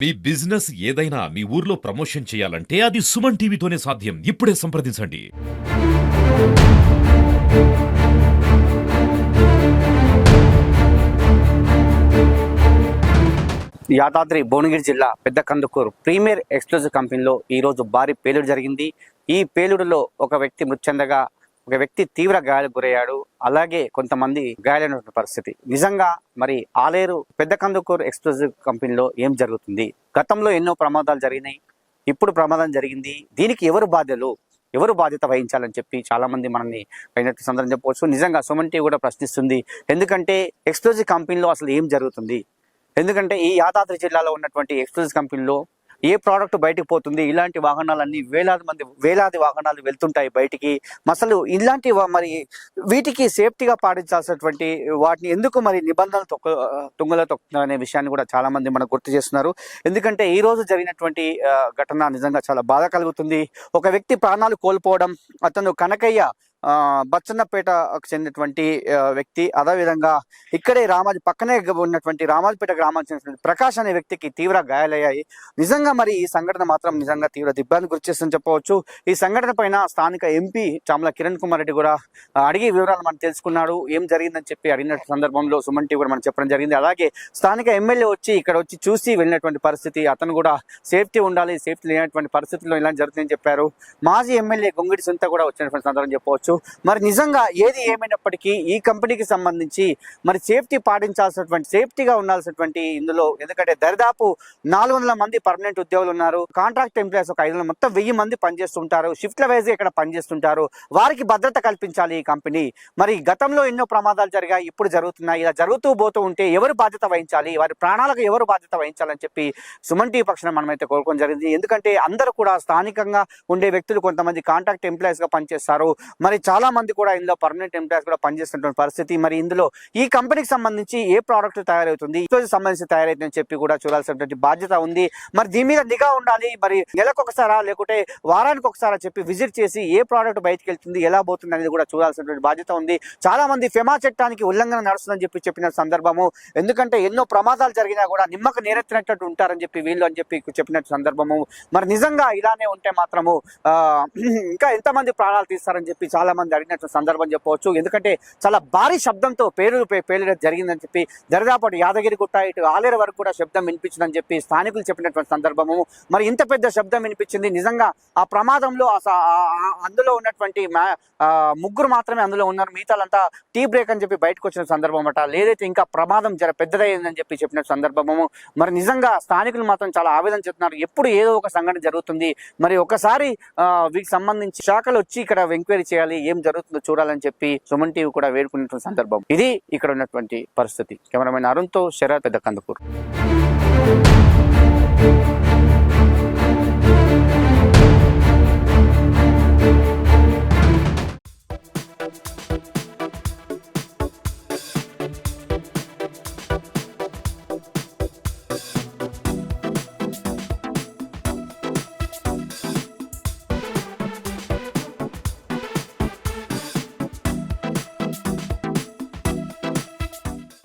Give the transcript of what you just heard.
మీ business ఏదైనా మీ ఊర్లో promotion చేయాలంటే అది సుమన్ టీవీతోనే సాధ్యం. ఇప్పుడే సంప్రదించండి. యాదాద్రి భువనగిరి జిల్లా పెద్ద కందుకూరు ప్రీమియర్ ఎక్స్క్లూజివ్ కంపెనీలో ఈరోజు భారీ పేలుడు జరిగింది. ఈ పేలుడులో ఒక వ్యక్తి మృతి చెందగా ఒక వ్యక్తి తీవ్ర గాయాలకు గురయ్యాడు. అలాగే కొంతమంది గాయాలైన పరిస్థితి. నిజంగా మరి ఆలేరు పెద్ద కందుకూరు ఎక్స్క్లూజివ్ కంపెనీలో ఏం జరుగుతుంది? గతంలో ఎన్నో ప్రమాదాలు జరిగినాయి, ఇప్పుడు ప్రమాదం జరిగింది. దీనికి ఎవరు బాధ్యత వహించాలని చెప్పి చాలా మంది మనల్ని అయినట్టు సందర్భం చెప్పవచ్చు. నిజంగా సుమన్ టీవీ కూడా ప్రశ్నిస్తుంది. ఎందుకంటే ఎక్స్క్లూజివ్ కంపెనీలో అసలు ఏం జరుగుతుంది? ఎందుకంటే ఈ యాదాద్రి జిల్లాలో ఉన్నటువంటి ఎక్స్క్లూజివ్ కంపెనీలో ఏ ప్రోడక్ట్ బయటకు పోతుంది? ఇలాంటి వాహనాలన్నీ వేలాది వాహనాలు వెళ్తుంటాయి బయటికి. అసలు ఇలాంటి మరి వీటికి సేఫ్టీగా పాటించాల్సినటువంటి వాటిని ఎందుకు మరి నిబంధనలు తుంగలో తొక్కుతున్నారు అనే విషయాన్ని కూడా చాలా మంది మనకు గుర్తు చేస్తున్నారు. ఎందుకంటే ఈ రోజు జరిగినటువంటి ఘటన నిజంగా చాలా బాధ కలుగుతుంది. ఒక వ్యక్తి ప్రాణాలు కోల్పోవడం, అతను కనకయ్య బచ్చన్నపేటకు చెందినటువంటి వ్యక్తి. అదేవిధంగా ఇక్కడే పక్కనే ఉన్నటువంటి రామాజపేట గ్రామానికి చెందినటువంటి ప్రకాష్ అనే వ్యక్తికి తీవ్ర గాయాలయ్యాయి. నిజంగా మరి ఈ సంఘటన మాత్రం నిజంగా తీవ్ర దిగ్భ్రాంతికి గురిచేస్తుందని చెప్పవచ్చు. ఈ సంఘటన పైన స్థానిక ఎంపీ చామల కిరణ్ కుమార్ రెడ్డి కూడా అడిగి వివరాలు మనం తెలుసుకున్నాడు. ఏం జరిగిందని చెప్పి అడిగిన సందర్భంలో సుమన్ టీవీ కూడా మనం చెప్పడం జరిగింది. అలాగే స్థానిక ఎమ్మెల్యే ఇక్కడ వచ్చి చూసి వెళ్ళినటువంటి పరిస్థితి. అతను కూడా సేఫ్టీ ఉండాలి, సేఫ్టీ లేనటువంటి పరిస్థితుల్లో ఇలా జరుగుతుందని చెప్పారు. మాజీ ఎమ్మెల్యే గొంగిడి సుంత కూడా వచ్చినటువంటి సందర్భం చెప్పవచ్చు. మరి నిజంగా ఏది ఏమైనప్పటికీ ఈ కంపెనీకి సంబంధించి మరి సేఫ్టీగా ఉండాల్సినటువంటి ఇందులో, ఎందుకంటే దరిదాపు 400 మంది పర్మనెంట్ ఉద్యోగులు ఉన్నారు. కాంట్రాక్ట్ ఎంప్లాయీస్ ఒక 500, మొత్తం 1000 మంది పనిచేస్తుంటారు. షిఫ్ట్ల వైజ్ ఇక్కడ పనిచేస్తుంటారు. వారికి భద్రత కల్పించాలి ఈ కంపెనీ. మరి గతంలో ఎన్నో ప్రమాదాలు జరిగాయి, ఇప్పుడు జరుగుతున్నాయి. ఇలా జరుగుతూ పోతూ ఉంటే ఎవరు బాధ్యత వహించాలి? వారి ప్రాణాలకు ఎవరు బాధ్యత వహించాలని చెప్పి సుమన్ టీవీ పక్షాన మనమైతే కోరుకోవడం జరిగింది. ఎందుకంటే అందరూ కూడా స్థానికంగా ఉండే వ్యక్తులు కొంతమంది కాంట్రాక్ట్ ఎంప్లాయీస్ గా పనిచేస్తారు. మరి చాలా మంది కూడా ఇందులో పర్మనెంట్ ఎంప్లాయీస్ కూడా పనిచేస్తున్న పరిస్థితి. మరి ఇందులో ఈ కంపెనీకి సంబంధించి ఏ ప్రోడక్ట్ తయారవుతుంది, సంబంధించి తయారైతుందని చెప్పి కూడా చూడాల్సినటువంటి బాధ్యత ఉంది. మరి దీని మీద నిఘా ఉండాలి. మరి నెలకు ఒకసారా లేకుంటే వారానికి ఒకసారా చెప్పి విజిట్ చేసి ఏ ప్రోడక్ట్ బయటకు వెళ్తుంది, ఎలా పోతుంది అనేది కూడా చూడాల్సినటువంటి బాధ్యత ఉంది. చాలా మంది ఫెమా చట్టానికి ఉల్లంఘన నడుస్తుందని చెప్పిన సందర్భము. ఎందుకంటే ఎన్నో ప్రమాదాలు జరిగినా కూడా నిమ్మకు నేరెత్తినట్టు ఉంటారని చెప్పి వీళ్ళు అని చెప్పినట్టు సందర్భము. మరి నిజంగా ఇలానే ఉంటే మాత్రము ఇంకా ఎంతమంది ప్రాణాలు తీస్తారని చెప్పి చాలా మంది అడిగినట్టు సందర్భం చెప్పవచ్చు. ఎందుకంటే చాలా భారీ శబ్దంతో పేలుడు జరిగిందని చెప్పి దరిదాపు యాదగిరిగుట్ట ఇటు ఆలేరు వరకు కూడా శబ్దం వినిపించిందని చెప్పి స్థానికులు చెప్పినటువంటి సందర్భము. మరి ఇంత పెద్ద శబ్దం వినిపించింది. నిజంగా ఆ ప్రమాదంలో అందులో ఉన్నటువంటి ముగ్గురు మాత్రమే అందులో ఉన్నారు. మిగతాలంతా టీ బ్రేక్ అని చెప్పి బయటకు వచ్చిన సందర్భం అట. లేదైతే ఇంకా ప్రమాదం పెద్దదైందని చెప్పిన సందర్భము. మరి నిజంగా స్థానికులు మాత్రం చాలా ఆవేదన చెప్తున్నారు. ఎప్పుడు ఏదో ఒక సంఘటన జరుగుతుంది. మరి ఒకసారి వీటికి సంబంధించి శాఖలు వచ్చి ఇక్కడ ఎంక్వైరీ చేయాలి, ఏం జరుగుతుందో చూడాలని చెప్పి సుమన్ టీవీ కూడా వేడుకున్నటువంటి సందర్భం. ఇది ఇక్కడ ఉన్నటువంటి పరిస్థితి. కెమెరామెన్ అరుణ్తో శరత్, పెద్ద కందుకూరు.